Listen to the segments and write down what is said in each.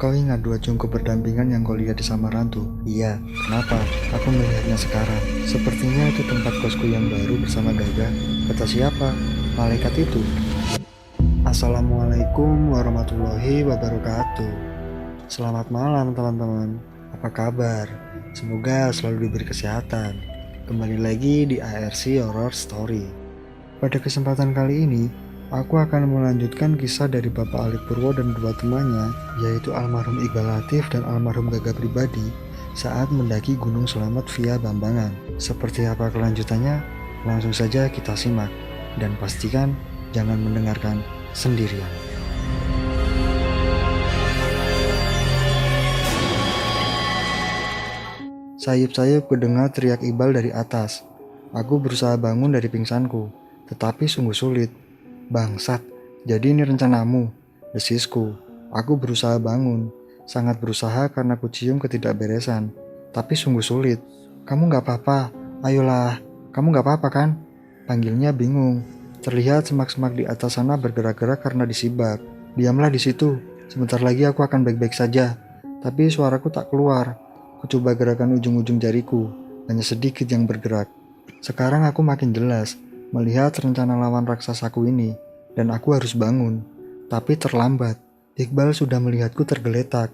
Kau ingat dua cungkup berdampingan yang kau lihat di Samarantu? Iya, kenapa? Aku melihatnya sekarang. Sepertinya itu tempat kosku yang baru bersama Gaga. Kata siapa? Malaikat itu. Assalamualaikum warahmatullahi wabarakatuh. Selamat malam teman-teman. Apa kabar? Semoga selalu diberi kesehatan. Kembali lagi di ARC Horror Story. Pada kesempatan kali ini, aku akan melanjutkan kisah dari Bapak Alik Purwo dan dua temannya, yaitu almarhum Iqbal Latif dan almarhum Gaga Pribadi, saat mendaki Gunung Selamat via Bambangan. Seperti apa kelanjutannya? Langsung saja kita simak, dan pastikan jangan mendengarkan sendirian. Sayup-sayup kudengar teriak Iqbal dari atas. Aku berusaha bangun dari pingsanku, tetapi sungguh sulit. Bangsat, jadi ini rencanamu, desisku. Aku berusaha bangun, sangat berusaha karena kucium ketidakberesan. Tapi sungguh sulit. Kamu gak apa-apa, ayolah. Kamu gak apa-apa kan? Panggilnya bingung. Terlihat semak-semak di atas sana bergerak-gerak karena disibak. Diamlah di situ, sebentar lagi aku akan baik-baik saja. Tapi suaraku tak keluar. Kucoba gerakan ujung-ujung jariku, hanya sedikit yang bergerak. Sekarang aku makin jelas melihat rencana lawan raksasaku ini, dan aku harus bangun. Tapi terlambat. Iqbal sudah melihatku tergeletak.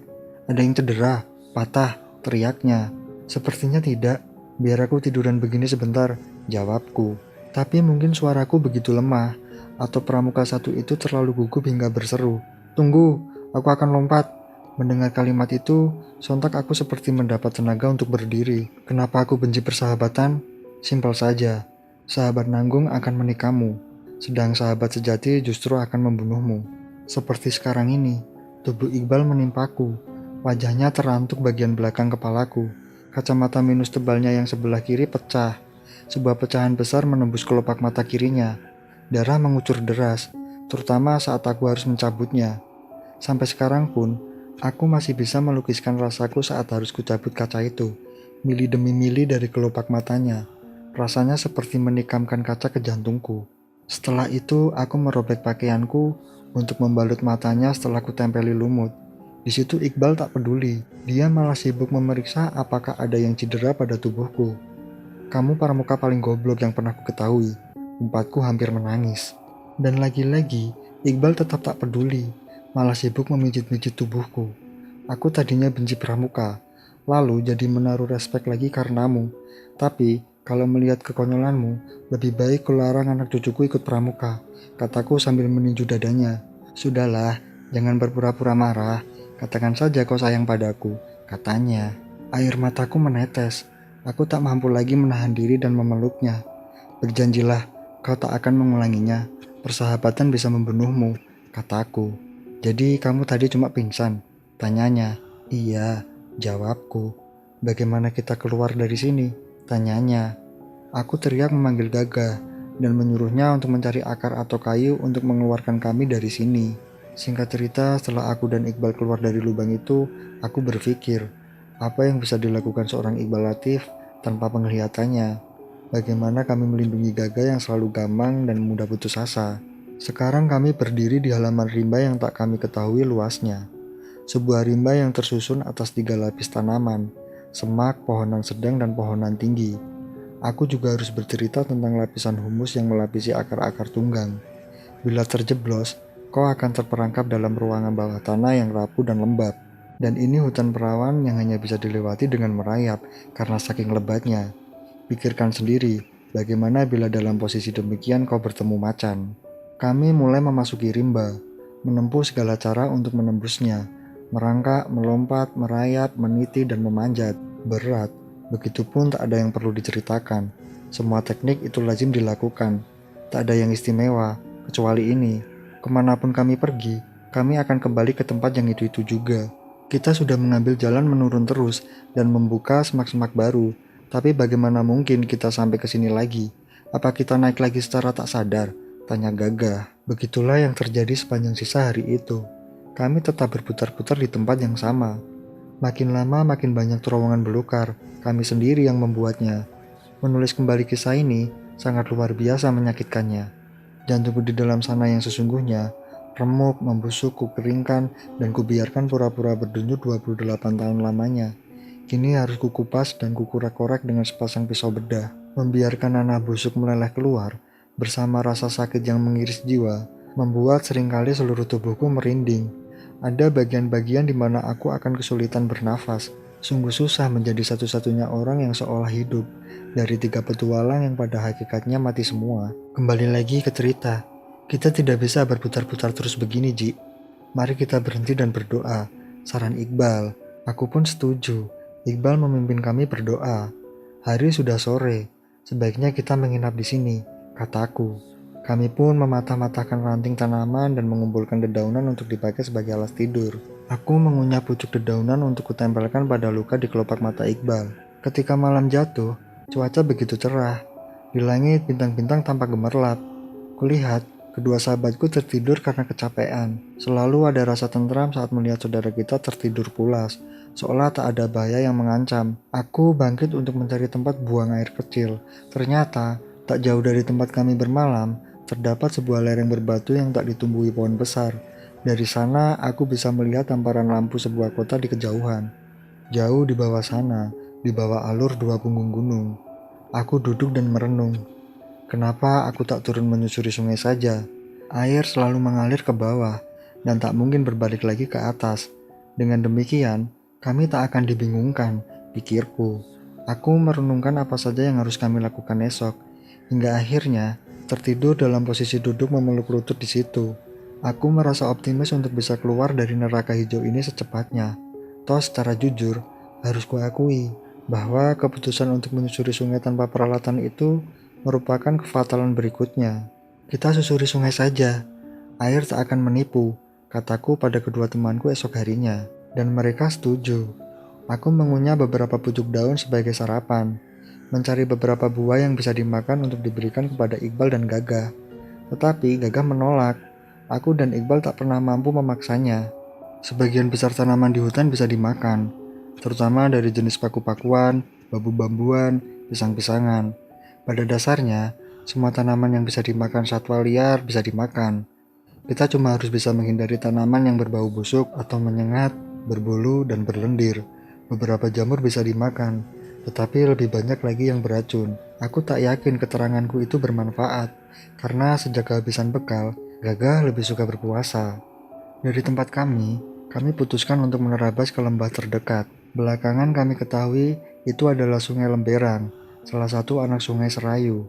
Ada yang cedera, patah, teriaknya. Sepertinya tidak. Biar aku tiduran begini sebentar, jawabku. Tapi mungkin suaraku begitu lemah, atau pramuka satu itu terlalu gugup hingga berseru. Tunggu, aku akan lompat. Mendengar kalimat itu, sontak aku seperti mendapat tenaga untuk berdiri. Kenapa aku benci persahabatan? Simpel saja. Sahabat nanggung akan menikamu, sedang sahabat sejati justru akan membunuhmu. Seperti sekarang ini, tubuh Iqbal menimpaku. Wajahnya terantuk bagian belakang kepalaku. Kacamata minus tebalnya yang sebelah kiri pecah. Sebuah pecahan besar menembus kelopak mata kirinya. Darah mengucur deras, terutama saat aku harus mencabutnya. Sampai sekarang pun, aku masih bisa melukiskan rasaku saat harus kucabut kaca itu, mili demi mili dari kelopak matanya. Rasanya seperti menikamkan kaca ke jantungku. Setelah itu, aku merobek pakaianku untuk membalut matanya setelah kutempeli lumut. Di situ Iqbal tak peduli. Dia malah sibuk memeriksa apakah ada yang cedera pada tubuhku. Kamu pramuka paling goblok yang pernah ku ketahui. Umpatku hampir menangis. Dan lagi-lagi, Iqbal tetap tak peduli. Malah sibuk memijit-mijit tubuhku. Aku tadinya benci pramuka, lalu jadi menaruh respek lagi karenamu. Tapi, kalau melihat kekonyolanmu, lebih baik kularang anak cucuku ikut pramuka, kataku sambil meninju dadanya. Sudahlah, jangan berpura-pura marah, katakan saja kau sayang padaku, katanya. Air mataku menetes, aku tak mampu lagi menahan diri dan memeluknya. Berjanjilah, kau tak akan mengulanginya, persahabatan bisa membunuhmu, kataku. Jadi kamu tadi cuma pingsan? Tanyanya. Iya, jawabku. Bagaimana kita keluar dari sini? Tanyanya. Aku teriak memanggil Gaga dan menyuruhnya untuk mencari akar atau kayu untuk mengeluarkan kami dari sini. Singkat cerita, setelah aku dan Iqbal keluar dari lubang itu, aku berpikir, apa yang bisa dilakukan seorang Iqbal Latif tanpa penglihatannya? Bagaimana kami melindungi Gaga yang selalu gamang dan mudah putus asa? Sekarang kami berdiri di halaman rimba yang tak kami ketahui luasnya. Sebuah rimba yang tersusun atas 3 lapis tanaman, semak, pohonan sedang, dan pohonan tinggi. Aku juga harus bercerita tentang lapisan humus yang melapisi akar-akar tunggang. Bila terjeblos, kau akan terperangkap dalam ruangan bawah tanah yang rapuh dan lembab. Dan ini hutan perawan yang hanya bisa dilewati dengan merayap karena saking lebatnya. Pikirkan sendiri, bagaimana bila dalam posisi demikian kau bertemu macan. Kami mulai memasuki rimba, menempuh segala cara untuk menembusnya. Merangkak, melompat, merayap, meniti, dan memanjat. Berat, begitupun tak ada yang perlu diceritakan. Semua teknik itu lazim dilakukan. Tak ada yang istimewa, kecuali ini. Kemanapun kami pergi, kami akan kembali ke tempat yang itu-itu juga. Kita sudah mengambil jalan menurun terus dan membuka semak-semak baru. Tapi bagaimana mungkin kita sampai ke sini lagi? Apa kita naik lagi secara tak sadar? Tanya Gaga. Begitulah yang terjadi sepanjang sisa hari itu. Kami tetap berputar-putar di tempat yang sama. Makin lama makin banyak terowongan belukar, kami sendiri yang membuatnya. Menulis kembali kisah ini sangat luar biasa menyakitkannya. Jantungku di dalam sana yang sesungguhnya remuk, membusuk, kukeringkan, dan kubiarkan pura-pura berdenyut 28 tahun lamanya. Kini harus kukupas dan kukorek-korek dengan sepasang pisau bedah. Membiarkan nanah busuk meleleh keluar bersama rasa sakit yang mengiris jiwa, membuat seringkali seluruh tubuhku merinding. Ada bagian-bagian di mana aku akan kesulitan bernafas. Sungguh susah menjadi satu-satunya orang yang seolah hidup dari 3 petualang yang pada hakikatnya mati semua. Kembali lagi ke cerita. Kita tidak bisa berputar-putar terus begini, Ji. Mari kita berhenti dan berdoa. Saran Iqbal. Aku pun setuju. Iqbal memimpin kami berdoa. Hari sudah sore. Sebaiknya kita menginap di sini, kataku. Kami pun mematah-matahkan ranting tanaman dan mengumpulkan dedaunan untuk dipakai sebagai alas tidur. Aku mengunyah pucuk dedaunan untuk kutempelkan pada luka di kelopak mata Iqbal. Ketika malam jatuh, cuaca begitu cerah. Di langit bintang-bintang tampak gemerlap. Kulihat kedua sahabatku tertidur karena kecapean. Selalu ada rasa tentram saat melihat saudara kita tertidur pulas, seolah tak ada bahaya yang mengancam. Aku bangkit untuk mencari tempat buang air kecil. Ternyata, tak jauh dari tempat kami bermalam, terdapat sebuah lereng berbatu yang tak ditumbuhi pohon besar. Dari sana, aku bisa melihat hamparan lampu sebuah kota di kejauhan. Jauh di bawah sana, di bawah alur 2 punggung gunung. Aku duduk dan merenung. Kenapa aku tak turun menyusuri sungai saja? Air selalu mengalir ke bawah, dan tak mungkin berbalik lagi ke atas. Dengan demikian, kami tak akan dibingungkan, pikirku. Aku merenungkan apa saja yang harus kami lakukan esok, hingga akhirnya tertidur dalam posisi duduk memeluk lutut di situ. Aku merasa optimis untuk bisa keluar dari neraka hijau ini secepatnya. Toh secara jujur, harus kuakui bahwa keputusan untuk menyusuri sungai tanpa peralatan itu merupakan kefatalan berikutnya. Kita susuri sungai saja, air tak akan menipu, kataku pada kedua temanku esok harinya. Dan mereka setuju. Aku mengunyah beberapa pucuk daun sebagai sarapan, mencari beberapa buah yang bisa dimakan untuk diberikan kepada Iqbal dan Gagah. Tetapi Gagah menolak. Aku dan Iqbal tak pernah mampu memaksanya. Sebagian besar tanaman di hutan bisa dimakan, terutama dari jenis paku-pakuan, bambu-bambuan, pisang-pisangan. Pada dasarnya, semua tanaman yang bisa dimakan satwa liar bisa dimakan. Kita cuma harus bisa menghindari tanaman yang berbau busuk atau menyengat, berbulu, dan berlendir. Beberapa jamur bisa dimakan, tetapi lebih banyak lagi yang beracun. Aku tak yakin keteranganku itu bermanfaat, karena sejak kehabisan bekal, Gagah lebih suka berpuasa. Dari tempat kami putuskan untuk menerabas ke lembah terdekat. Belakangan kami ketahui itu adalah Sungai Lemberang, salah satu anak Sungai Serayu.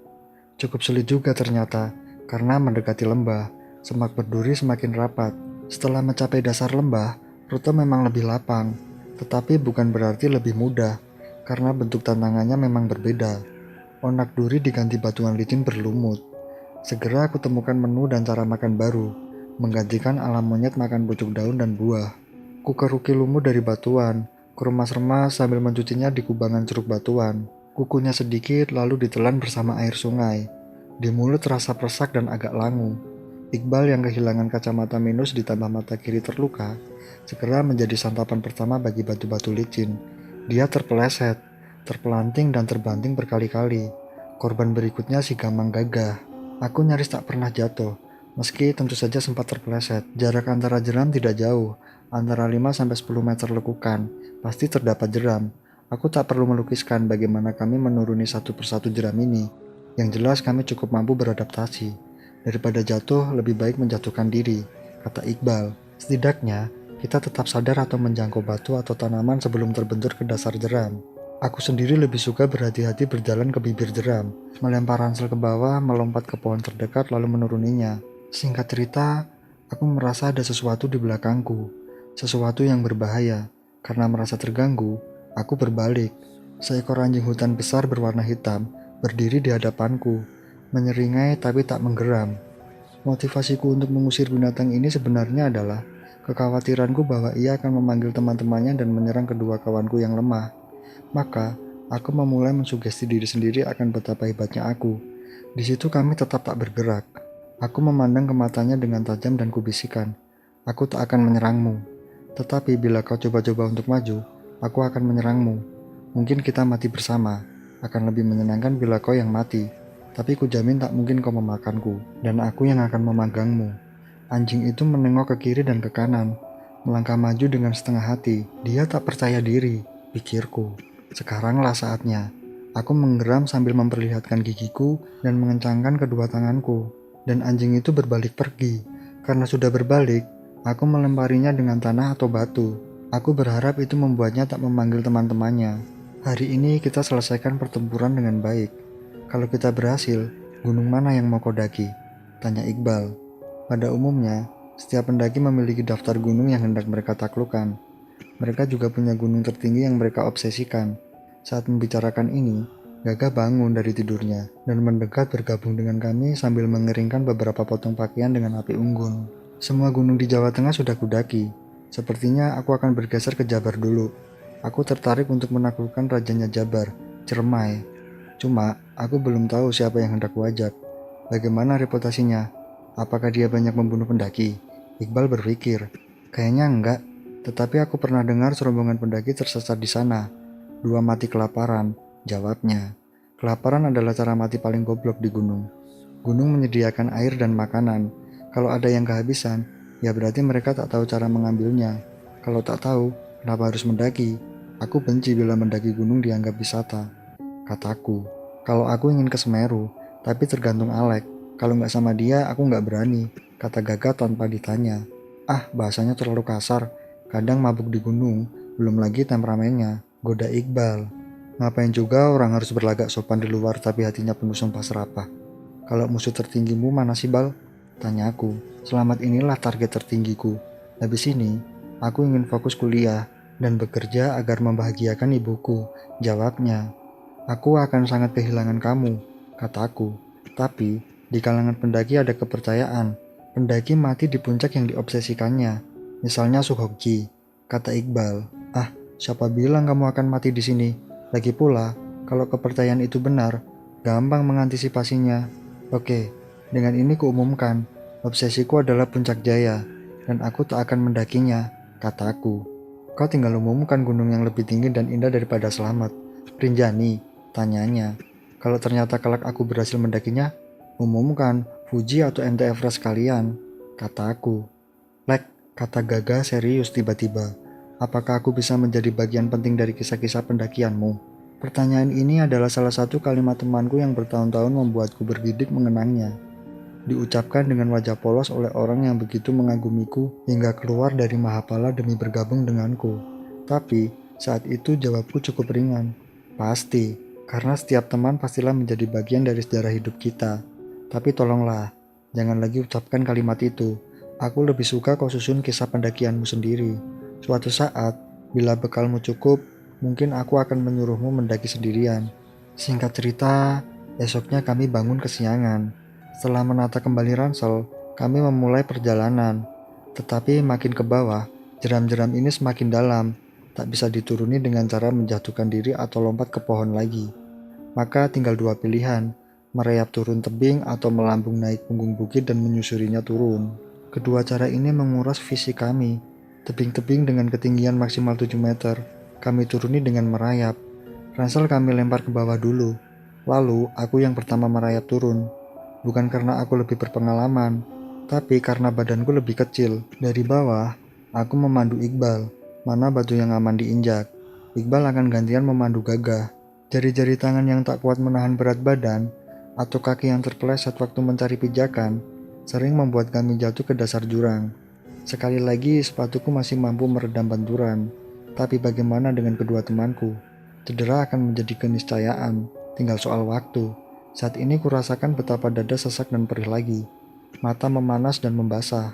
Cukup sulit juga ternyata, karena mendekati lembah, semak berduri semakin rapat. Setelah mencapai dasar lembah, rute memang lebih lapang, tetapi bukan berarti lebih mudah, karena bentuk tantangannya memang berbeda. Onak duri diganti batuan licin berlumut. Segera aku temukan menu dan cara makan baru, menggantikan alam monyet makan pucuk daun dan buah. Kukeruki lumut dari batuan, kuremas-remas sambil mencucinya di kubangan ceruk batuan. Kukunya sedikit lalu ditelan bersama air sungai. Di mulut terasa persak dan agak langu. Iqbal yang kehilangan kacamata minus ditambah mata kiri terluka, segera menjadi santapan pertama bagi batu-batu licin. Dia terpeleset, terpelanting dan terbanting berkali-kali. Korban berikutnya si Gamang Gagah. Aku nyaris tak pernah jatuh, meski tentu saja sempat terpeleset. Jarak antara jeram tidak jauh, antara 5-10 meter lekukan, pasti terdapat jeram. Aku tak perlu melukiskan bagaimana kami menuruni satu persatu jeram ini. Yang jelas kami cukup mampu beradaptasi. Daripada jatuh, lebih baik menjatuhkan diri, kata Iqbal. Setidaknya, kita tetap sadar atau menjangkau batu atau tanaman sebelum terbentur ke dasar jeram. Aku sendiri lebih suka berhati-hati berjalan ke bibir jeram, melempar ransel ke bawah, melompat ke pohon terdekat lalu menuruninya. Singkat cerita, aku merasa ada sesuatu di belakangku, sesuatu yang berbahaya. Karena merasa terganggu, aku berbalik. Seekor anjing hutan besar berwarna hitam berdiri di hadapanku, menyeringai tapi tak menggeram. Motivasiku untuk mengusir binatang ini sebenarnya adalah kekhawatiranku bahwa ia akan memanggil teman-temannya dan menyerang kedua kawanku yang lemah. Maka, aku memulai mensugesti diri sendiri akan betapa hebatnya aku. Di situ kami tetap tak bergerak. Aku memandang ke matanya dengan tajam dan kubisikan, "Aku tak akan menyerangmu. Tetapi bila kau coba-coba untuk maju, Aku akan menyerangmu. Mungkin kita mati bersama. Akan lebih menyenangkan bila kau yang mati. Tapi kujamin tak mungkin kau memakanku, dan aku yang akan memanggangmu. Anjing itu menengok ke kiri dan ke kanan, melangkah maju dengan setengah hati. Dia tak percaya diri, pikirku. Sekaranglah saatnya. Aku menggeram sambil memperlihatkan gigiku dan mengencangkan kedua tanganku. Dan anjing itu berbalik pergi. Karena sudah berbalik, aku melemparinya dengan tanah atau batu. Aku berharap itu membuatnya tak memanggil teman-temannya. Hari ini kita selesaikan pertempuran dengan baik. Kalau kita berhasil, gunung mana yang mau kau daki? Tanya Iqbal. Pada umumnya, setiap pendaki memiliki daftar gunung yang hendak mereka taklukkan. Mereka juga punya gunung tertinggi yang mereka obsesikan. Saat membicarakan ini, Gagah bangun dari tidurnya dan mendekat bergabung dengan kami sambil mengeringkan beberapa potong pakaian dengan api unggun. Semua gunung di Jawa Tengah sudah kudaki. Sepertinya aku akan bergeser ke Jabar dulu. Aku tertarik untuk menaklukkan rajanya Jabar, Cermai. Cuma, aku belum tahu siapa yang hendak kuajak. Bagaimana reputasinya? Apakah dia banyak membunuh pendaki? Iqbal berpikir. Kayaknya enggak, tetapi aku pernah dengar serombongan pendaki tersesat di sana. 2 mati kelaparan, jawabnya. Kelaparan adalah cara mati paling goblok di gunung. Gunung menyediakan air dan makanan. Kalau ada yang kehabisan, ya berarti mereka tak tahu cara mengambilnya. Kalau tak tahu, kenapa harus mendaki? Aku benci bila mendaki gunung dianggap wisata. Kataku, kalau aku ingin ke Semeru, tapi tergantung Alek. Kalau nggak sama dia, aku nggak berani. Kata Gagah tanpa ditanya. Ah, bahasanya terlalu kasar. Kadang mabuk di gunung, belum lagi temperamennya. Goda Iqbal. Ngapain juga orang harus berlagak sopan di luar tapi hatinya penuh sumpah serapah. Kalau musuh tertinggimu mana sih, Bal? Tanya aku. Selamat inilah target tertinggiku. Habis ini, aku ingin fokus kuliah dan bekerja agar membahagiakan ibuku. Jawabnya. Aku akan sangat kehilangan kamu, kataku. Tapi, di kalangan pendaki ada kepercayaan. Pendaki mati di puncak yang diobsesikannya. Misalnya Suhoki, kata Iqbal. Ah, siapa bilang kamu akan mati di sini? Lagi pula, kalau kepercayaan itu benar, gampang mengantisipasinya. Oke, dengan ini kuumumkan, obsesiku adalah Puncak Jaya, dan aku tak akan mendakinya, kataku. Kau tinggal umumkan gunung yang lebih tinggi dan indah daripada Selamat. Rinjani, tanyanya. Kalau ternyata kelak aku berhasil mendakinya, umumkan Fuji atau MT Everest kalian, kataku. Lek, kata Gagah serius tiba-tiba. Apakah aku bisa menjadi bagian penting dari kisah-kisah pendakianmu? Pertanyaan ini adalah salah satu kalimat temanku yang bertahun-tahun membuatku bergidik mengenangnya. Diucapkan dengan wajah polos oleh orang yang begitu mengagumiku hingga keluar dari Mahapala demi bergabung denganku. Tapi, saat itu jawabku cukup ringan. Pasti, karena setiap teman pastilah menjadi bagian dari sejarah hidup kita. Tapi tolonglah, jangan lagi ucapkan kalimat itu. Aku lebih suka kau susun kisah pendakianmu sendiri. Suatu saat, bila bekalmu cukup, mungkin aku akan menyuruhmu mendaki sendirian. Singkat cerita, esoknya kami bangun kesiangan. Setelah menata kembali ransel, kami memulai perjalanan. Tetapi makin ke bawah, jeram-jeram ini semakin dalam. Tak bisa dituruni dengan cara menjatuhkan diri atau lompat ke pohon lagi. Maka tinggal 2 pilihan, merayap turun tebing atau melambung naik punggung bukit dan menyusurinya turun. Kedua cara ini menguras fisik kami. Tebing-tebing dengan ketinggian maksimal 7 meter, kami turuni dengan merayap. Ransel kami lempar ke bawah dulu. Lalu, aku yang pertama merayap turun. Bukan karena aku lebih berpengalaman, tapi karena badanku lebih kecil. Dari bawah, aku memandu Iqbal, mana batu yang aman diinjak. Iqbal akan gantian memandu Gagah. Jari-jari tangan yang tak kuat menahan berat badan, atau kaki yang terpeleset waktu mencari pijakan, sering membuat kami jatuh ke dasar jurang. Sekali lagi, sepatuku masih mampu meredam benturan. Tapi bagaimana dengan kedua temanku? Cedera akan menjadi keniscayaan, tinggal soal waktu. Saat ini kurasakan betapa dada sesak dan perih lagi. Mata memanas dan membasah.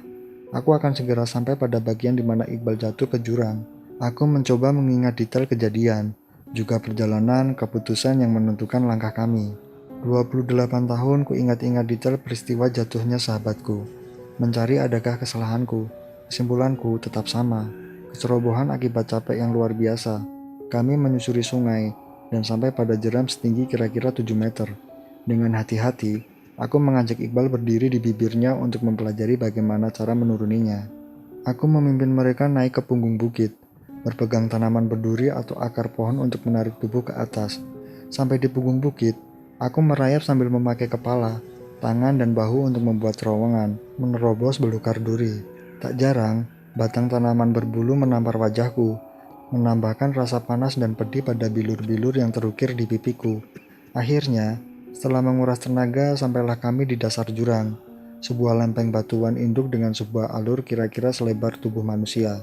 Aku akan segera sampai pada bagian di mana Iqbal jatuh ke jurang. Aku mencoba mengingat detail kejadian, juga perjalanan, keputusan yang menentukan langkah kami. 28 tahun ku ingat-ingat detail peristiwa jatuhnya sahabatku. Mencari adakah kesalahanku. Kesimpulanku tetap sama. Kecerobohan akibat capek yang luar biasa. Kami menyusuri sungai dan sampai pada jeram setinggi kira-kira 7 meter. Dengan hati-hati, aku mengajak Iqbal berdiri di bibirnya untuk mempelajari bagaimana cara menuruninya. Aku memimpin mereka naik ke punggung bukit. berpegang tanaman berduri atau akar pohon untuk menarik tubuh ke atas. Sampai di punggung bukit, aku merayap sambil memakai kepala, tangan dan bahu untuk membuat terowongan, menerobos belukar duri. Tak jarang, batang tanaman berbulu menampar wajahku, menambahkan rasa panas dan pedih pada bilur-bilur yang terukir di pipiku. Akhirnya, setelah menguras tenaga, sampailah kami di dasar jurang, sebuah lempeng batuan induk dengan sebuah alur kira-kira selebar tubuh manusia.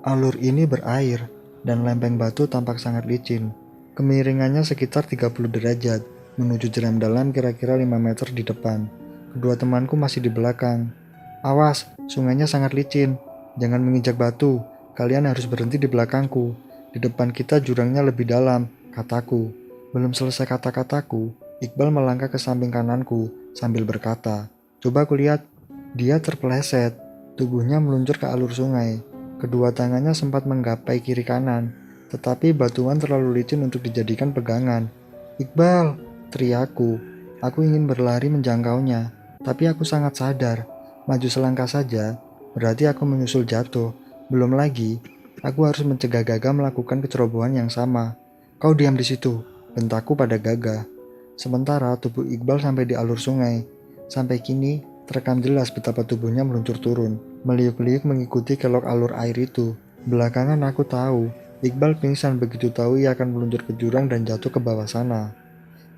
Alur ini berair, dan lempeng batu tampak sangat licin. Kemiringannya sekitar 30 derajat, menuju jeram dalam kira-kira 5 meter di depan. Kedua temanku masih di belakang. Awas, sungainya sangat licin. Jangan menginjak batu, kalian harus berhenti di belakangku. Di depan kita jurangnya lebih dalam, kataku. Belum selesai kata-kataku, Iqbal melangkah ke samping kananku sambil berkata, "Coba kulihat." Dia terpeleset, tubuhnya meluncur ke alur sungai. Kedua tangannya sempat menggapai kiri kanan, tetapi batuan terlalu licin untuk dijadikan pegangan. "Iqbal!" teriakku. Aku ingin berlari menjangkaunya, tapi aku sangat sadar. Maju selangkah saja, berarti aku menyusul jatuh. Belum lagi, aku harus mencegah Gagah melakukan kecerobohan yang sama. "Kau diam di situ," bentakku pada Gagah. Sementara tubuh Iqbal sampai di alur sungai. Sampai kini, terekam jelas betapa tubuhnya meluncur turun, meliuk-liuk mengikuti kelok alur air itu. Belakangan aku tahu, Iqbal pingsan begitu tahu ia akan meluncur ke jurang dan jatuh ke bawah sana.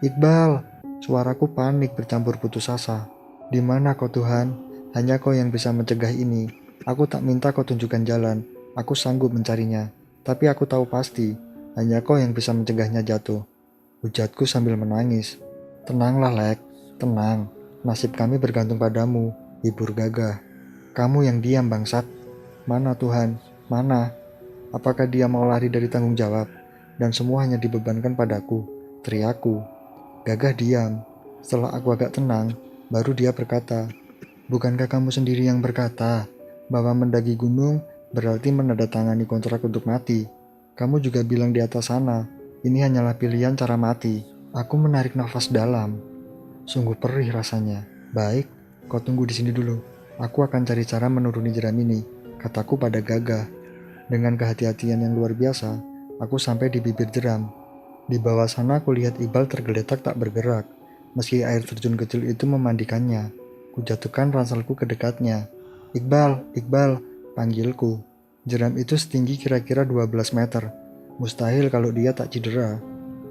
"Iqbal!" Suaraku panik bercampur putus asa. "Di mana kau Tuhan? Hanya kau yang bisa mencegah ini. Aku tak minta kau tunjukkan jalan. Aku sanggup mencarinya. Tapi aku tahu pasti, hanya kau yang bisa mencegahnya jatuh." Ujarku sambil menangis. "Tenanglah, Lek. Tenang. Nasib kami bergantung padamu," hibur Gagah. "Kamu yang diam, bangsat." "Mana Tuhan? Mana? Apakah dia mau lari dari tanggung jawab? Dan semua hanya dibebankan padaku," teriakku. Gagah diam. Setelah aku agak tenang, baru dia berkata, "Bukankah kamu sendiri yang berkata bahwa mendaki gunung berarti menandatangani kontrak untuk mati? Kamu juga bilang di atas sana, ini hanyalah pilihan cara mati." Aku menarik nafas dalam. Sungguh perih rasanya. "Baik, kau tunggu di sini dulu. Aku akan cari cara menuruni jeram ini," kataku pada Gagah. Dengan kehati-hatian yang luar biasa, aku sampai di bibir jeram. Di bawah sana aku lihat Iqbal tergeletak tak bergerak, meski air terjun kecil itu memandikannya. Kujatuhkan ranselku ke dekatnya. "Iqbal, Iqbal," panggilku. Jeram itu setinggi kira-kira 12 meter. Mustahil kalau dia tak cedera.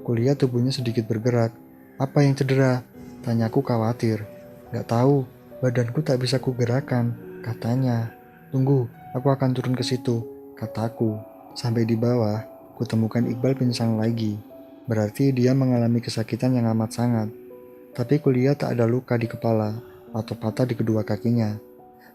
Kulihat tubuhnya sedikit bergerak. "Apa yang cedera?" tanyaku khawatir. "Gak tahu, badanku tak bisa kugerakkan," katanya. "Tunggu, aku akan turun ke situ," kataku. Sampai di bawah, kutemukan Iqbal pingsan lagi. Berarti dia mengalami kesakitan yang amat sangat. Tapi kulihat tak ada luka di kepala atau patah di kedua kakinya.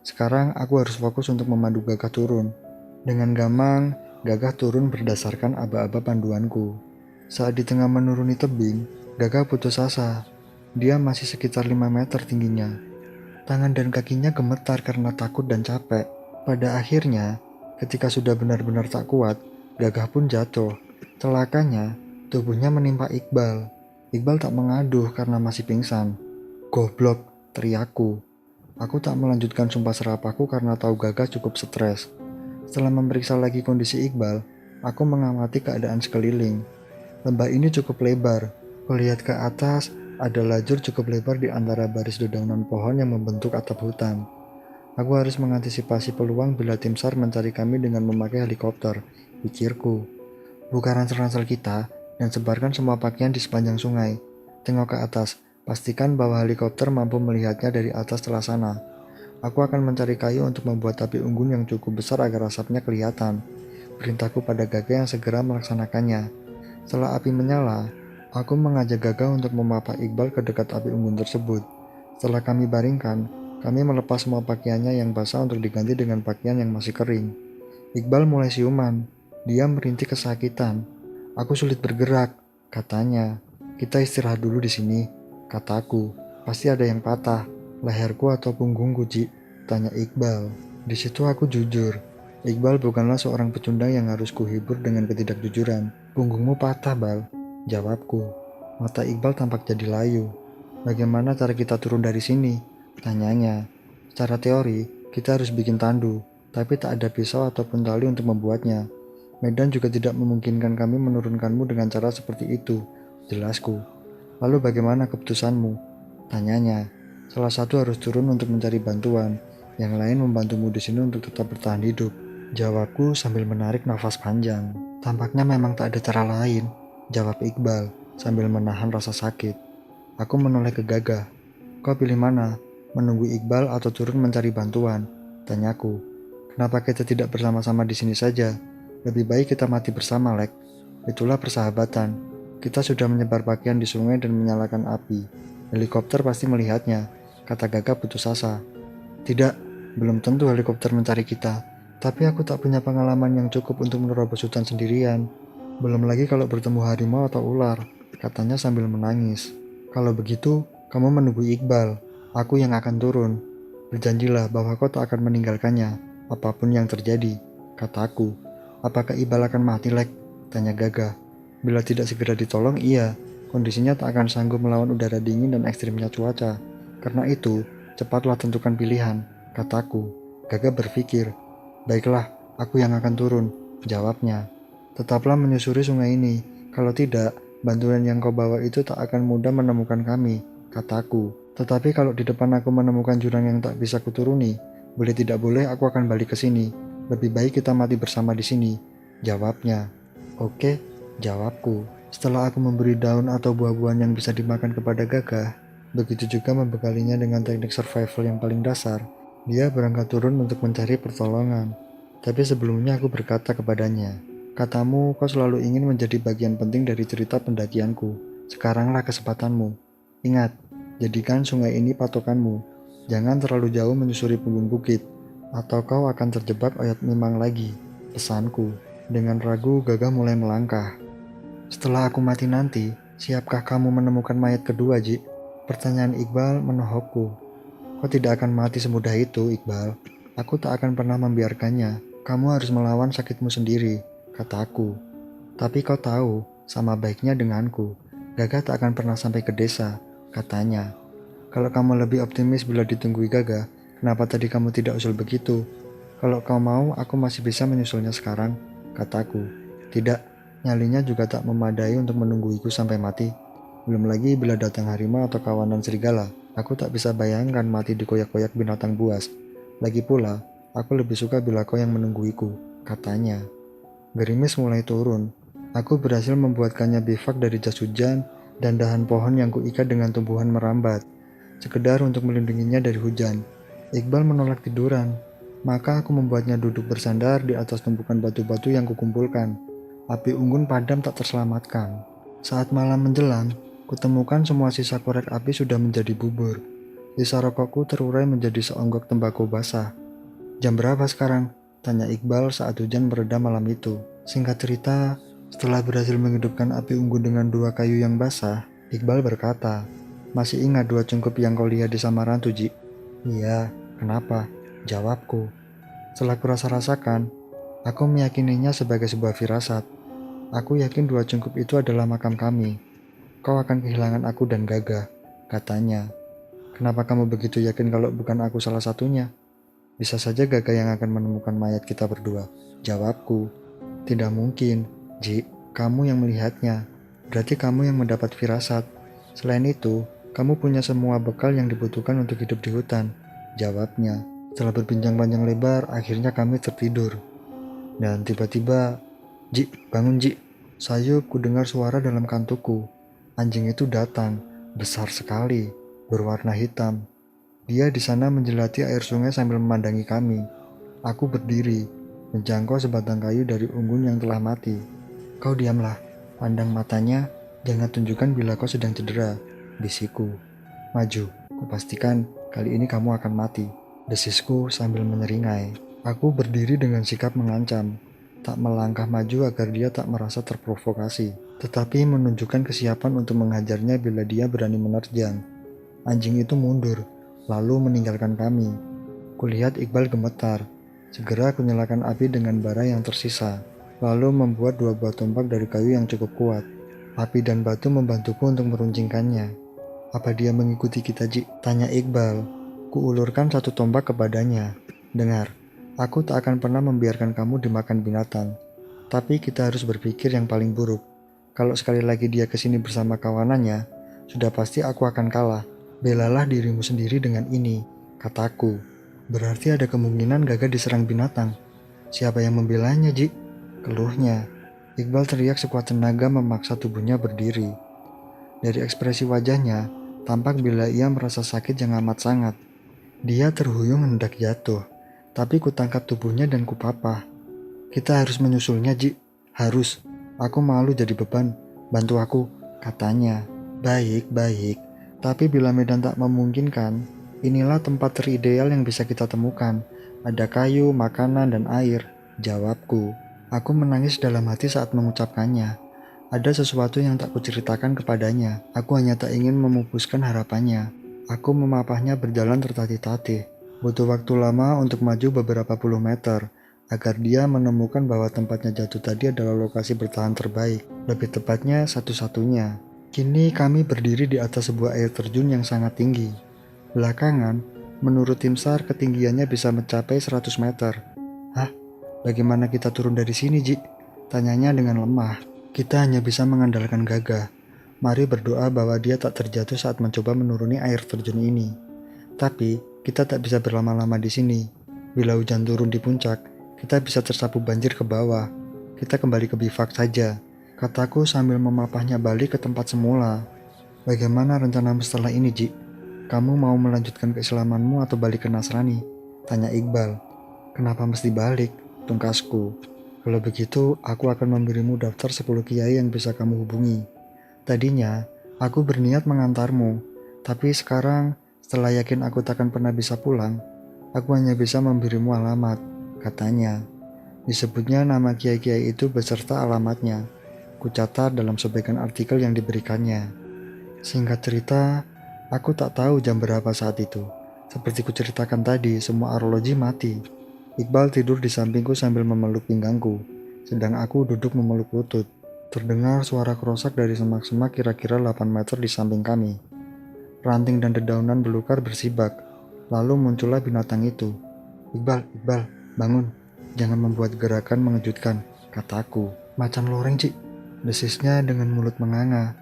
Sekarang aku harus fokus untuk memandu Gagah turun. Dengan gamang, Gagah turun berdasarkan aba-aba panduanku. Saat di tengah menuruni tebing, Gagah putus asa. Dia masih sekitar 5 meter tingginya. Tangan dan kakinya gemetar karena takut dan capek. Pada akhirnya, ketika sudah benar-benar tak kuat, Gagah pun jatuh. Celakanya, tubuhnya menimpa Iqbal. Iqbal tak mengaduh karena masih pingsan. "Goblok," teriakku. Aku tak melanjutkan sumpah serapahku karena tahu Gagah cukup stres. Setelah memeriksa lagi kondisi Iqbal, aku mengamati keadaan sekeliling. Lembah ini cukup lebar. Kulihat ke atas, ada lajur cukup lebar di antara baris dedaunan pohon yang membentuk atap hutan. Aku harus mengantisipasi peluang bila tim SAR mencari kami dengan memakai helikopter, pikirku. "Buka ransel-ransel kita dan sebarkan semua pakaian di sepanjang sungai. Tengok ke atas, pastikan bahwa helikopter mampu melihatnya dari atas telah sana. Aku akan mencari kayu untuk membuat api unggun yang cukup besar agar asapnya kelihatan," perintahku pada Gagah yang segera melaksanakannya. Setelah api menyala, aku mengajak Gagah untuk memapa Iqbal ke dekat api unggun tersebut. Setelah kami baringkan, kami melepas semua pakaiannya yang basah untuk diganti dengan pakaian yang masih kering. Iqbal mulai siuman. Dia merintih kesakitan. "Aku sulit bergerak," katanya. "Kita istirahat dulu di sini," kataku. "Pasti ada yang patah, leherku atau punggungku, Ci?" tanya Iqbal. Di situ aku jujur. Iqbal bukanlah seorang pecundang yang harus kuhibur dengan ketidakjujuran. "Punggungmu patah, Bal," jawabku. Mata Iqbal tampak jadi layu. "Bagaimana cara kita turun dari sini?" tanyanya. "Secara teori, kita harus bikin tandu, tapi tak ada pisau ataupun tali untuk membuatnya. Medan juga tidak memungkinkan kami menurunkanmu dengan cara seperti itu, jelasku. Lalu bagaimana keputusanmu? Tanyanya. Salah satu harus turun untuk mencari bantuan, yang lain membantumu di sini untuk tetap bertahan hidup. Jawabku sambil menarik nafas panjang. Tampaknya memang tak ada cara lain, jawab Iqbal sambil menahan rasa sakit. Aku menoleh ke Gagah. Kau pilih mana? Menunggu Iqbal atau turun mencari bantuan? Tanyaku. Kenapa kita tidak bersama-sama di sini saja? Lebih baik kita mati bersama, Lek. Itulah persahabatan. Kita sudah menyebar pakaian di sungai dan menyalakan api. Helikopter pasti melihatnya, kata Gagah putus asa. Tidak, belum tentu helikopter mencari kita. Tapi aku tak punya pengalaman yang cukup untuk menerobos hutan sendirian. Belum lagi kalau bertemu harimau atau ular, katanya sambil menangis. Kalau begitu, kamu menunggu Iqbal. Aku yang akan turun. Berjanjilah bahwa kau tak akan meninggalkannya, apapun yang terjadi, kataku. Apakah Iqbal akan mati, Lek? Tanya Gagah. Bila tidak segera ditolong, iya. Kondisinya tak akan sanggup melawan udara dingin dan ekstrimnya cuaca. Karena itu, cepatlah tentukan pilihan, kataku. Gagah berpikir. Baiklah, aku yang akan turun, jawabnya. Tetaplah menyusuri sungai ini. Kalau tidak, bantuan yang kau bawa itu tak akan mudah menemukan kami, kataku. Tetapi kalau di depan aku menemukan jurang yang tak bisa kuturuni, boleh tidak boleh aku akan balik ke sini. Lebih baik kita mati bersama di sini, jawabnya. Oke, jawabku. Setelah aku memberi daun atau buah-buahan yang bisa dimakan kepada Gagah, begitu juga membekalinya dengan teknik survival yang paling dasar, dia berangkat turun untuk mencari pertolongan. Tapi sebelumnya aku berkata kepadanya, katamu kau selalu ingin menjadi bagian penting dari cerita pendakianku. Sekaranglah kesempatanmu. Ingat, jadikan sungai ini patokanmu. Jangan terlalu jauh menyusuri punggung bukit, atau kau akan terjebak ayat memang lagi. Pesanku. Dengan ragu, Gagah mulai melangkah. Setelah aku mati nanti, siapkah kamu menemukan mayat kedua, Ji? Pertanyaan Iqbal menohokku. Kau tidak akan mati semudah itu, Iqbal. Aku tak akan pernah membiarkannya. Kamu harus melawan sakitmu sendiri, kataku. Tapi kau tahu, sama baiknya denganku. Gagah tak akan pernah sampai ke desa, katanya. Kalau kamu lebih optimis bila ditunggui Gagah, kenapa tadi kamu tidak usul begitu? Kalau kau mau, aku masih bisa menyusulnya sekarang, kataku. Tidak, nyalinya juga tak memadai untuk menungguiku sampai mati. Belum lagi bila datang harimau atau kawanan serigala, aku tak bisa bayangkan mati dikoyak-koyak binatang buas. Lagi pula, aku lebih suka bila kau yang menungguiku, katanya. Gerimis mulai turun. Aku berhasil membuatkannya bivak dari jas hujan dan dahan pohon yang kuikat dengan tumbuhan merambat, sekedar untuk melindunginya dari hujan. Iqbal menolak tiduran, maka aku membuatnya duduk bersandar di atas tumpukan batu-batu yang kukumpulkan. Api unggun padam tak terselamatkan. Saat malam menjelang, kutemukan semua sisa korek api sudah menjadi bubur. Sisa rokokku terurai menjadi seonggok tembakau basah. Jam berapa sekarang? Tanya Iqbal saat hujan mereda malam itu. Singkat cerita, setelah berhasil menghidupkan api unggun dengan 2 kayu yang basah, Iqbal berkata, masih ingat 2 cungkup yang kau lihat di Samarantu, Ji? Iya, kenapa? Jawabku. Setelah kurasa-rasakan, aku meyakininya sebagai sebuah firasat. Aku yakin 2 cungkup itu adalah makam kami. Kau akan kehilangan aku dan Gagah, katanya. Kenapa kamu begitu yakin kalau bukan aku salah satunya? Bisa saja Gagah yang akan menemukan mayat kita berdua, jawabku. Tidak mungkin, Ji. Kamu yang melihatnya. Berarti kamu yang mendapat firasat. Selain itu, kamu punya semua bekal yang dibutuhkan untuk hidup di hutan, jawabnya. Setelah berbincang panjang lebar, akhirnya kami tertidur. Dan tiba-tiba, Ji, bangun Ji. Sayup ku dengar suara dalam kantukku. Anjing itu datang, besar sekali, berwarna hitam. Dia di sana menjelati air sungai sambil memandangi kami. Aku berdiri, menjangkau sebatang kayu dari unggun yang telah mati. Kau diamlah, pandang matanya, jangan tunjukkan bila kau sedang cedera, bisikku. Maju, kupastikan kali ini kamu akan mati, desisku sambil menyeringai. Aku berdiri dengan sikap mengancam. Tak melangkah maju agar dia tak merasa terprovokasi, tetapi menunjukkan kesiapan untuk menghajarnya bila dia berani menerjang. Anjing itu mundur, lalu meninggalkan kami. Kulihat Iqbal gemetar. Segera aku nyalakan api dengan bara yang tersisa, lalu membuat 2 buah tombak dari kayu yang cukup kuat. Api dan batu membantuku untuk meruncingkannya. Apa dia mengikuti kita, Ji? Tanya Iqbal. Kuulurkan 1 tombak kepadanya. Dengar. Aku tak akan pernah membiarkan kamu dimakan binatang. Tapi kita harus berpikir yang paling buruk. Kalau sekali lagi dia kesini bersama kawanannya, sudah pasti aku akan kalah. Belalah dirimu sendiri dengan ini, kataku. Berarti ada kemungkinan Gaga diserang binatang. Siapa yang membelanya, Ji? Keluhnya. Iqbal teriak sekuat tenaga memaksa tubuhnya berdiri. Dari ekspresi wajahnya, tampak bila ia merasa sakit yang amat sangat. Dia terhuyung hendak jatuh, tapi kutangkap tubuhnya dan kupapah. Kita harus menyusulnya, Ji. Harus. Aku malu jadi beban. Bantu aku, katanya. Baik. Tapi bila medan tak memungkinkan, inilah tempat terideal yang bisa kita temukan. Ada kayu, makanan, dan air, jawabku. Aku menangis dalam hati saat mengucapkannya. Ada sesuatu yang tak kuceritakan kepadanya. Aku hanya tak ingin memupuskan harapannya. Aku memapahnya berjalan tertatih-tatih. Butuh waktu lama untuk maju beberapa puluh meter, agar dia menemukan bahwa tempatnya jatuh tadi adalah lokasi bertahan terbaik. Lebih tepatnya, satu-satunya. Kini kami berdiri di atas sebuah air terjun yang sangat tinggi. Belakangan, menurut tim SAR ketinggiannya bisa mencapai 100 meter. Hah? Bagaimana kita turun dari sini, Ji? Tanyanya dengan lemah. Kita hanya bisa mengandalkan Gaga. Mari berdoa bahwa dia tak terjatuh saat mencoba menuruni air terjun ini. Tapi, kita tak bisa berlama-lama di sini. Bila hujan turun di puncak, kita bisa tersapu banjir ke bawah. Kita kembali ke bivak saja, kataku sambil memapahnya balik ke tempat semula. Bagaimana rencanamu setelah ini, Ji? Kamu mau melanjutkan keislamanmu atau balik ke Nasrani? Tanya Iqbal. Kenapa mesti balik? Tungkasku. Kalau begitu, aku akan memberimu daftar 10 kiai yang bisa kamu hubungi. Tadinya, aku berniat mengantarmu, tapi sekarang, setelah yakin aku takkan pernah bisa pulang, aku hanya bisa memberimu alamat, katanya. Disebutnya nama kiai-kiai itu beserta alamatnya. Kucatat dalam sebagian artikel yang diberikannya. Singkat cerita, aku tak tahu jam berapa saat itu. Seperti kuceritakan tadi, semua arloji mati. Iqbal tidur di sampingku sambil memeluk pinggangku, sedang aku duduk memeluk lutut. Terdengar suara kerosak dari semak-semak kira-kira 8 meter di samping kami. Ranting dan dedaunan belukar bersibak, lalu muncullah binatang itu. Iqbal, bangun. Jangan membuat gerakan mengejutkan, kataku. Macan loreng, Cik. Desisnya dengan mulut menganga.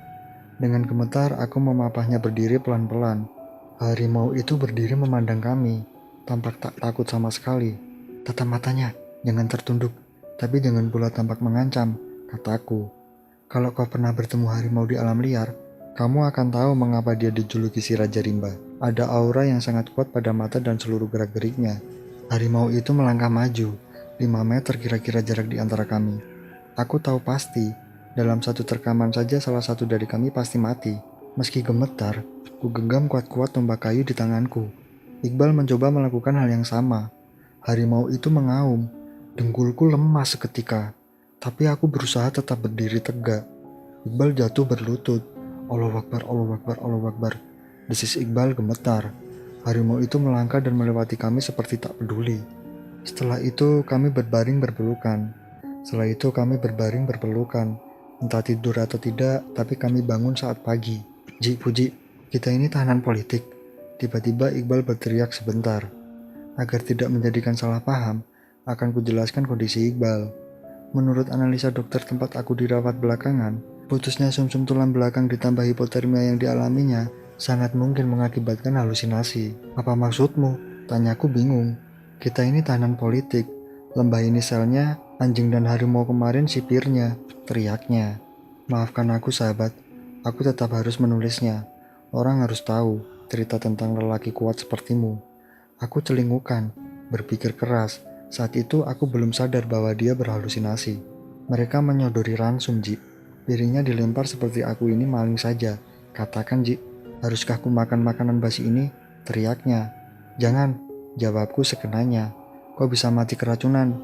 Dengan gemetar, aku memapahnya berdiri pelan-pelan. Harimau itu berdiri memandang kami, tampak tak takut sama sekali. Tatap matanya, jangan tertunduk, tapi jangan pula tampak mengancam, kataku. Kalau kau pernah bertemu harimau di alam liar, kamu akan tahu mengapa dia dijuluki si Raja Rimba. Ada aura yang sangat kuat pada mata dan seluruh gerak-geriknya. Harimau itu melangkah maju, 5 meter kira-kira jarak di antara kami. Aku tahu pasti, dalam satu terkaman saja salah satu dari kami pasti mati. Meski gemetar, ku genggam kuat-kuat tombak kayu di tanganku. Iqbal mencoba melakukan hal yang sama. Harimau itu mengaum, dengkulku lemas seketika. Tapi aku berusaha tetap berdiri tegak. Iqbal jatuh berlutut. Allahu Akbar, Allahu Akbar, Allahu Akbar. Desis Iqbal gemetar. Harimau itu melangkah dan melewati kami seperti tak peduli. Setelah itu kami berbaring berpelukan. Entah tidur atau tidak, tapi kami bangun saat pagi. Ji, Puji, kita ini tahanan politik. Tiba-tiba Iqbal berteriak sebentar. Agar tidak menjadikan salah paham, akan kujelaskan kondisi Iqbal. Menurut analisa dokter tempat aku dirawat belakangan, putusnya sumsum tulang belakang ditambah hipotermia yang dialaminya sangat mungkin mengakibatkan halusinasi. Apa maksudmu? Tanyaku bingung. Kita ini tahanan politik. Lembah ini selnya, anjing dan harimau kemarin sipirnya, teriaknya. Maafkan aku sahabat, aku tetap harus menulisnya. Orang harus tahu cerita tentang lelaki kuat sepertimu. Aku celingukan, berpikir keras. Saat itu aku belum sadar bahwa dia berhalusinasi. Mereka menyodori ransum, Ji. Piringnya dilempar seperti aku ini maling saja. Katakan, Ji, haruskah ku makan makanan basi ini? Teriaknya. Jangan, jawabku sekenanya. Kau bisa mati keracunan.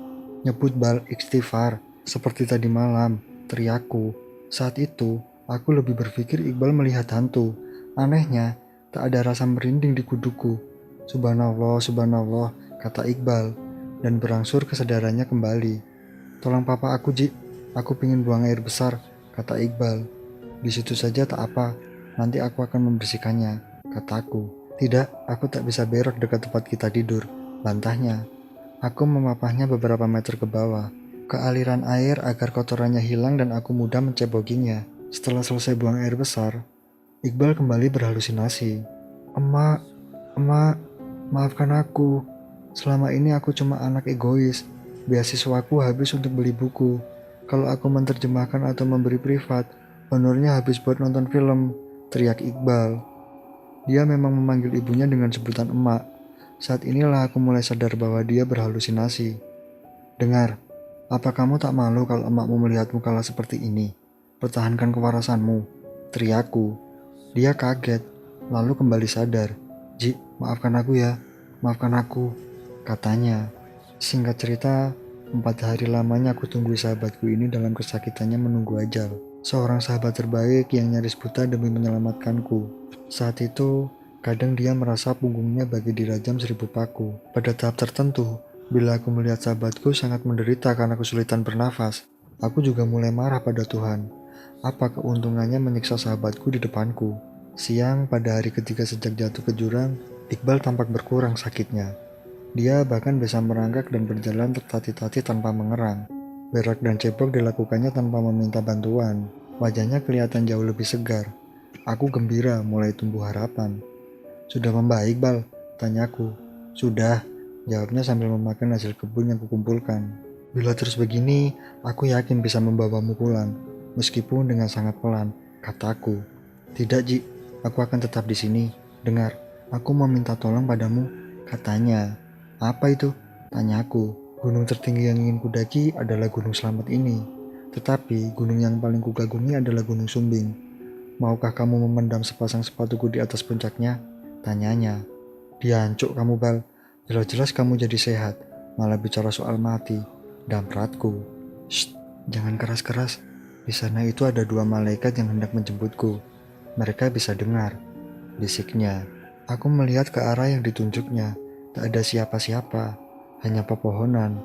Nyebut bal istighfar, seperti tadi malam, teriakku. Saat itu, aku lebih berpikir Iqbal melihat hantu. Anehnya, tak ada rasa merinding di kuduku. Subhanallah, kata Iqbal. Dan berangsur kesadarannya kembali. Tolong papa aku, Ji. Aku pingin buang air besar, kata Iqbal. Di situ saja tak apa, nanti aku akan membersihkannya, kataku. Tidak, aku tak bisa berak dekat tempat kita tidur, bantahnya. Aku memapahnya beberapa meter ke bawah. ke aliran air agar kotorannya hilang dan aku mudah mencebokinya. Setelah selesai buang air besar, Iqbal kembali berhalusinasi. Emak, emak, maafkan aku. Selama ini aku cuma anak egois. Beasiswaku habis untuk beli buku. Kalau aku menerjemahkan atau memberi privat, honornya habis buat nonton film, teriak Iqbal. Dia memang memanggil ibunya dengan sebutan emak. Saat inilah aku mulai sadar bahwa dia berhalusinasi. Dengar, apa kamu tak malu kalau emakmu melihatmu kalah seperti ini? Pertahankan kewarasanmu, teriakku. Dia kaget, lalu kembali sadar. Ji, maafkan aku ya, maafkan aku, katanya. Singkat cerita, 4 hari lamanya aku tunggu sahabatku ini dalam kesakitannya menunggu ajal. Seorang sahabat terbaik yang nyaris buta demi menyelamatkanku. Saat itu, kadang dia merasa punggungnya bagi dirajam 1000 paku. Pada tahap tertentu, bila aku melihat sahabatku sangat menderita karena kesulitan bernafas, aku juga mulai marah pada Tuhan. Apa keuntungannya menyiksa sahabatku di depanku? Siang pada hari ketiga sejak jatuh ke jurang, Iqbal tampak berkurang sakitnya. Dia bahkan bisa merangkak dan berjalan tertatih-tatih tanpa mengerang. Berak dan cebok dilakukannya tanpa meminta bantuan. Wajahnya kelihatan jauh lebih segar. Aku gembira, mulai tumbuh harapan. Sudah membaik, Bal? Tanyaku. Sudah, jawabnya sambil memakan hasil kebun yang kukumpulkan. Bila terus begini, aku yakin bisa membawamu pulang, meskipun dengan sangat pelan, kataku. Tidak, Ji, aku akan tetap di sini. Dengar, aku mau minta tolong padamu, katanya. Apa itu? Tanyaku. Gunung tertinggi yang ingin kudaki adalah Gunung Slamet ini. Tetapi gunung yang paling kukagumi adalah Gunung Sumbing. Maukah kamu memendam sepasang sepatuku di atas puncaknya? Tanyanya. Diancuk kamu, Bal. Jelas-jelas kamu jadi sehat, malah bicara soal mati. Dampratku. Shh, jangan keras-keras. Di sana itu ada 2 malaikat yang hendak menjemputku. Mereka bisa dengar, bisiknya. Aku melihat ke arah yang ditunjuknya. Tak ada siapa-siapa, hanya pepohonan.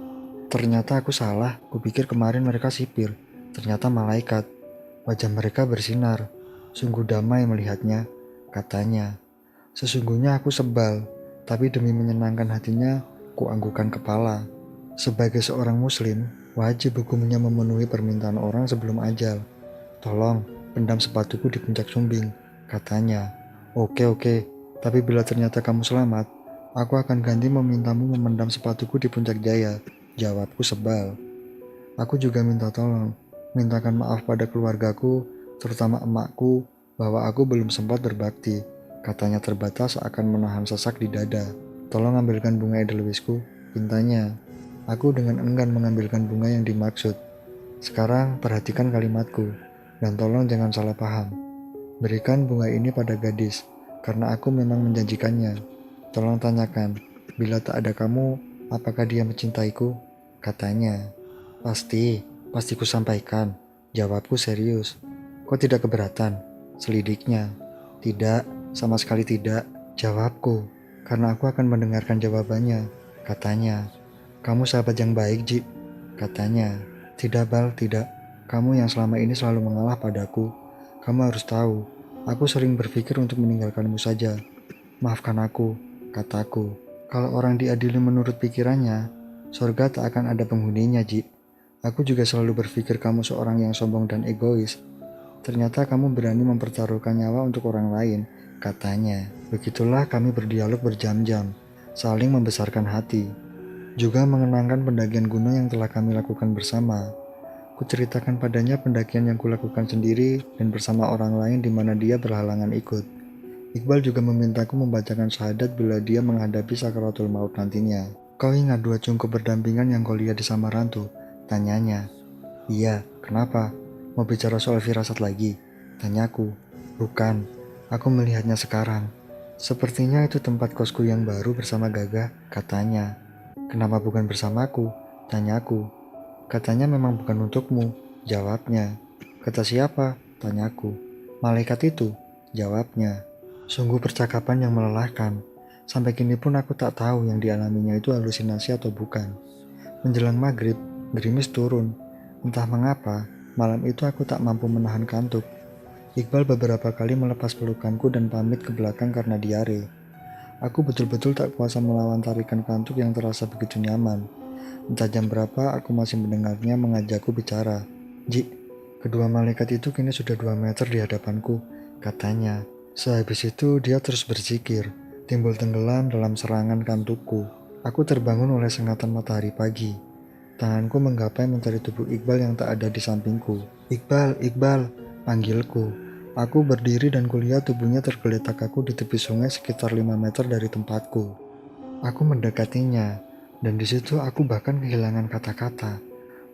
Ternyata aku salah, kupikir kemarin mereka sipir. Ternyata malaikat. Wajah mereka bersinar. Sungguh damai melihatnya, katanya. Sesungguhnya aku sebal, tapi demi menyenangkan hatinya, kuanggukan kepala. Sebagai seorang muslim, wajib hukumnya memenuhi permintaan orang sebelum ajal. Tolong, pendam sepatuku di puncak Sumbing, katanya. Oke, tapi bila ternyata kamu selamat, aku akan ganti memintamu memendam sepatuku di puncak Jaya, jawabku sebal. Aku juga minta tolong, mintakan maaf pada keluargaku, terutama emakku, bahwa aku belum sempat berbakti. Katanya terbatas akan menahan sesak di dada. Tolong ambilkan bunga edelweisku, pintanya. Aku dengan enggan mengambilkan bunga yang dimaksud. Sekarang perhatikan kalimatku, dan tolong jangan salah paham. Berikan bunga ini pada gadis, karena aku memang menjanjikannya. Tolong tanyakan, bila tak ada kamu, apakah dia mencintaiku? Katanya. Pasti ku sampaikan. Jawabku serius. Kau tidak keberatan? Selidiknya. Tidak, sama sekali tidak. Jawabku, karena aku akan mendengarkan jawabannya. Katanya. Kamu sahabat yang baik, Ji. Katanya. Tidak, Bal, tidak. Kamu yang selama ini selalu mengalah padaku. Kamu harus tahu, aku sering berpikir untuk meninggalkanmu saja. Maafkan aku, kataku. Kalau orang diadili menurut pikirannya, surga tak akan ada penghuninya, Ji. Aku juga selalu berpikir kamu seorang yang sombong dan egois. Ternyata kamu berani mempertaruhkan nyawa untuk orang lain, katanya. Begitulah kami berdialog berjam-jam, saling membesarkan hati. Juga mengenangkan pendakian gunung yang telah kami lakukan bersama. Kuceritakan padanya pendakian yang kulakukan sendiri dan bersama orang lain di mana dia berhalangan ikut. Iqbal juga memintaku membacakan syahadat bila dia menghadapi sakaratul maut nantinya. Kau ingat 2 cungkup berdampingan yang kau lihat di Samarantu? Tanyanya. Iya, kenapa? Mau bicara soal firasat lagi? Tanyaku. Bukan, aku melihatnya sekarang. Sepertinya itu tempat kosku yang baru bersama Gaga, katanya. Kenapa bukan bersamaku? Tanyaku. Katanya memang bukan untukmu, jawabnya. Kata siapa? Tanyaku. Malaikat itu, jawabnya. Sungguh percakapan yang melelahkan. Sampai kini pun aku tak tahu yang dialaminya itu halusinasi atau bukan. Menjelang maghrib, gerimis turun. Entah mengapa, malam itu aku tak mampu menahan kantuk. Iqbal beberapa kali melepas pelukanku dan pamit ke belakang karena diare. Aku betul-betul tak kuasa melawan tarikan kantuk yang terasa begitu nyaman. Entah jam berapa aku masih mendengarnya mengajakku bicara. Ji, kedua malaikat itu kini sudah 2 meter di hadapanku, katanya. Sehabis itu dia terus berzikir, timbul tenggelam dalam serangan kantukku. Aku terbangun oleh sengatan matahari pagi. Tanganku menggapai mencari tubuh Iqbal yang tak ada di sampingku. Iqbal, Iqbal, panggilku. Aku berdiri dan kulihat tubuhnya tergeletak kaku di tepi sungai sekitar 5 meter dari tempatku. Aku mendekatinya, dan di situ aku bahkan kehilangan kata-kata.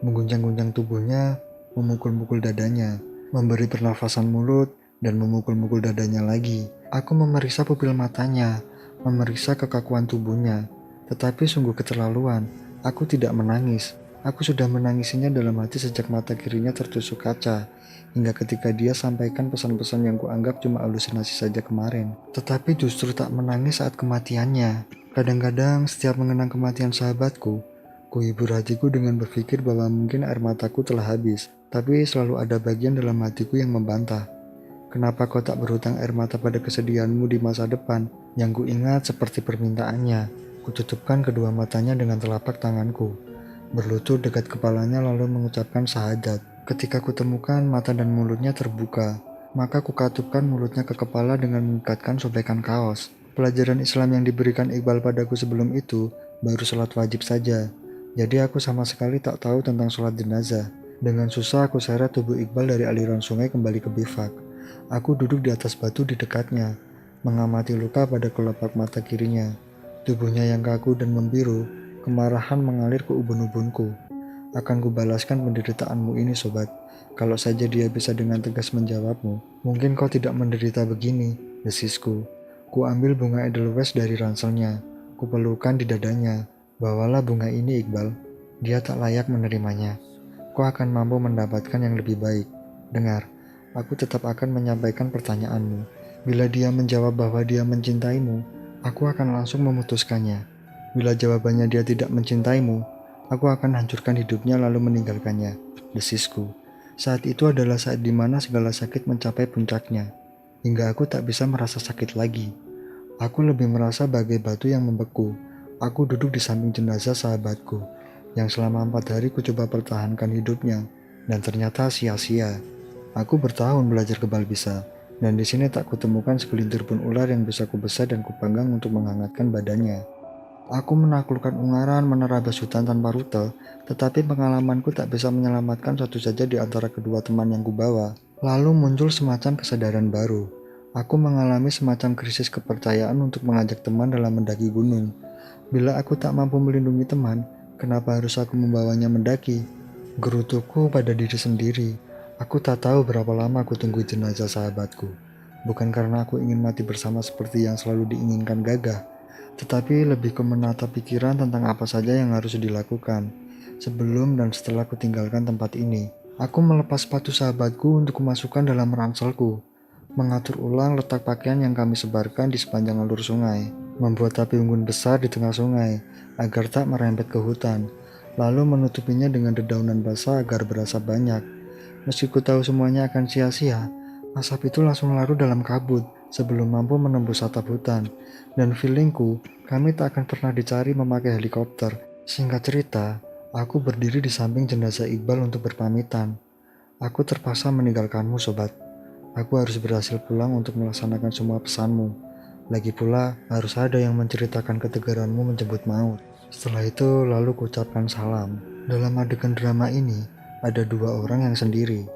Mengguncang-guncang tubuhnya, memukul-mukul dadanya, memberi pernafasan mulut, dan memukul-mukul dadanya lagi. Aku memeriksa pupil matanya, memeriksa kekakuan tubuhnya, tetapi sungguh keterlaluan. Aku tidak menangis. Aku sudah menangisinya dalam hati sejak mata kirinya tertusuk kaca, hingga ketika dia sampaikan pesan-pesan yang kuanggap cuma halusinasi saja kemarin. Tetapi justru tak menangis saat kematiannya. Kadang-kadang setiap mengenang kematian sahabatku, kuhibur hatiku dengan berpikir bahwa mungkin air mataku telah habis, tapi selalu ada bagian dalam hatiku yang membantah. Kenapa kau tak berhutang air mata pada kesedihanmu di masa depan? Yang kuingat seperti permintaannya. Kututupkan kedua matanya dengan telapak tanganku, berlutut dekat kepalanya lalu mengucapkan syahadat. Ketika kutemukan mata dan mulutnya terbuka, maka kukatupkan mulutnya ke kepala dengan mengikatkan sobekan kaos. Pelajaran Islam yang diberikan Iqbal padaku sebelum itu baru sholat wajib saja. Jadi aku sama sekali tak tahu tentang sholat jenazah. Dengan susah aku seret tubuh Iqbal dari aliran sungai kembali ke bivak. Aku duduk di atas batu di dekatnya, mengamati luka pada kelopak mata kirinya. Tubuhnya yang kaku dan membiru, kemarahan mengalir ke ubun-ubunku. Akan kubalaskan penderitaanmu ini, sobat. Kalau saja dia bisa dengan tegas menjawabmu, mungkin kau tidak menderita begini, desisku. Ku ambil bunga edelweiss dari ranselnya, ku pelukan di dadanya. Bawalah bunga ini, Iqbal. Dia tak layak menerimanya. Kau akan mampu mendapatkan yang lebih baik. Dengar, aku tetap akan menyampaikan pertanyaanmu. Bila dia menjawab bahwa dia mencintaimu, aku akan langsung memutuskannya. Bila jawabannya dia tidak mencintaimu, aku akan hancurkan hidupnya lalu meninggalkannya, desisku. Saat itu adalah saat dimana segala sakit mencapai puncaknya, hingga aku tak bisa merasa sakit lagi. Aku lebih merasa bagai batu yang membeku. Aku duduk di samping jenazah sahabatku, yang selama 4 hari ku coba pertahankan hidupnya, dan ternyata sia-sia. Aku bertahun belajar kebal bisa, dan di sini tak kutemukan segelintir pun ular yang bisa kubesar dan kupanggang untuk menghangatkan badannya. Aku menaklukkan ungaran menerabas hutan tanpa rute, tetapi pengalamanku tak bisa menyelamatkan satu saja di antara kedua teman yang kubawa. Lalu muncul semacam kesadaran baru. Aku mengalami semacam krisis kepercayaan untuk mengajak teman dalam mendaki gunung. Bila aku tak mampu melindungi teman, kenapa harus aku membawanya mendaki? Gerutuku pada diri sendiri. Aku tak tahu berapa lama aku tunggu jenazah sahabatku. Bukan karena aku ingin mati bersama seperti yang selalu diinginkan Gagah, tetapi lebih ke menata pikiran tentang apa saja yang harus dilakukan. Sebelum dan setelah aku tinggalkan tempat ini, aku melepas sepatu sahabatku untuk kumasukkan dalam ranselku, mengatur ulang letak pakaian yang kami sebarkan di sepanjang alur sungai, membuat api unggun besar di tengah sungai agar tak merembet ke hutan, lalu menutupinya dengan dedaunan basah agar berasa banyak. Meski ku tahu semuanya akan sia-sia, asap itu langsung larut dalam kabut sebelum mampu menembus atap hutan. Dan feelingku, kami tak akan pernah dicari memakai helikopter. Singkat cerita, aku berdiri di samping jenazah Iqbal untuk berpamitan. Aku terpaksa meninggalkanmu, sobat. Aku harus berhasil pulang untuk melaksanakan semua pesanmu. Lagi pula, harus ada yang menceritakan ketegaranmu menjemput maut. Setelah itu, lalu kuucapkan salam. Dalam adegan drama ini, ada 2 orang yang sendiri.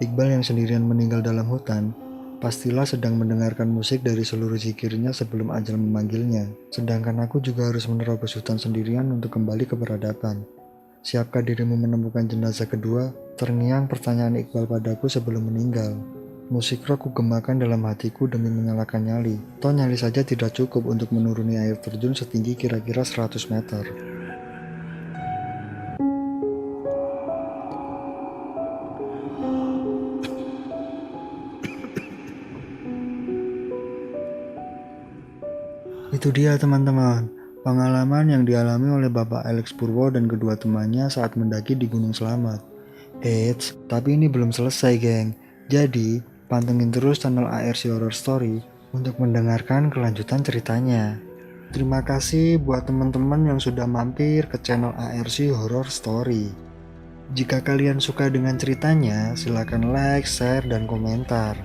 Iqbal yang sendirian meninggal dalam hutan, pastilah sedang mendengarkan musik dari seluruh zikirnya sebelum ajal memanggilnya. Sedangkan aku juga harus menerobos hutan sendirian untuk kembali ke peradaban. Siapkah dirimu menemukan jenazah kedua? Terngiang pertanyaan Iqbal padaku sebelum meninggal. Musik rock kugemakan dalam hatiku demi menyalakan nyali. Toh nyali saja tidak cukup untuk menuruni air terjun setinggi kira-kira 100 meter. Itu dia teman-teman, pengalaman yang dialami oleh Bapak Alex Purwo dan kedua temannya saat mendaki di Gunung Selamat. Eits, tapi ini belum selesai geng. Jadi, pantengin terus channel ARC Horror Story untuk mendengarkan kelanjutan ceritanya. Terima kasih buat teman-teman yang sudah mampir ke channel ARC Horror Story. Jika kalian suka dengan ceritanya, silakan like, share, dan komentar.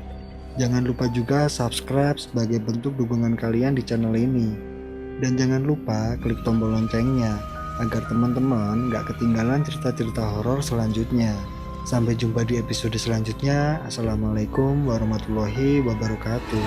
Jangan lupa juga subscribe sebagai bentuk dukungan kalian di channel ini. Dan jangan lupa klik tombol loncengnya, agar teman-teman gak ketinggalan cerita-cerita horor selanjutnya. Sampai jumpa di episode selanjutnya. Assalamualaikum warahmatullahi wabarakatuh.